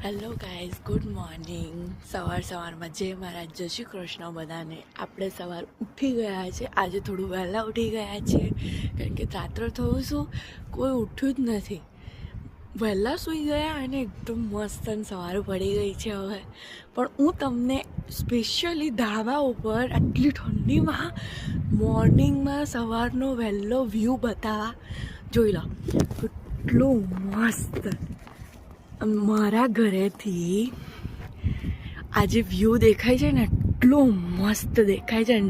Hello guys, good morning. સવારમાં જય મહારાજ, જય શ્રી કૃષ્ણ બધાને. આપણે સવાર ઉઠી ગયા છે. આજે થોડું વહેલા ઉઠી ગયા છે કારણ કે રાત્રે થયું શું, કોઈ ઉઠ્યું જ નથી. વહેલા સૂઈ ગયા અને એકદમ મસ્ત સવાર પડી ગઈ છે હવે. પણ હું તમને સ્પેશિયલી ધાબા ઉપર આટલી ઠંડીમાં મોર્નિંગમાં સવારનો વહેલો વ્યૂ બતાવવા. જોઈ લો કેટલું મસ્ત. મારા ઘરેથી આજે વ્યૂ દેખાય છે ને, એટલું મસ્ત દેખાય છે ને.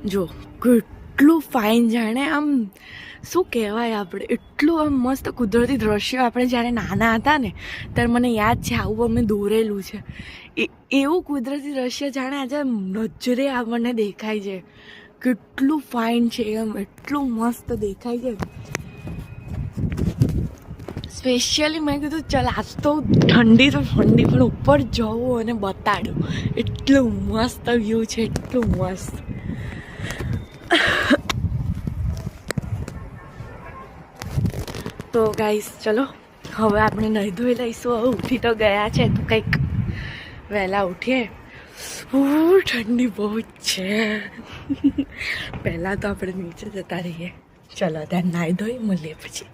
જો કેટલું ફાઇન, જાણે આમ શું કહેવાય, આપણે એટલું આમ મસ્ત કુદરતી દ્રશ્ય. આપણે જ્યારે નાના હતા ને ત્યારે મને યાદ છે આવું અમે દોરેલું છે. એવું કુદરતી દ્રશ્ય જાણે આજે નજરે આપણને દેખાય છે. કેટલું ફાઇન છે, એમ એટલું મસ્ત દેખાય છે. સ્પેશિયલી મેં કીધું ચાલ આજ તો ઠંડી પણ ઉપર જવું અને બતાડ્યું. એટલું મસ્ત વ્યૂ છે, એટલું મસ્ત. તો ગાઈસ ચલો હવે આપણે નહીં ધોઈ લઈશું. હવે ઉઠી તો ગયા છે તો કંઈક વહેલા ઉઠીએ. ઠંડી બહુ જ છે. પહેલાં તો આપણે નીચે જતા રહીએ. ચલો ત્યાં નાહી ધોઈ મળીએ પછી.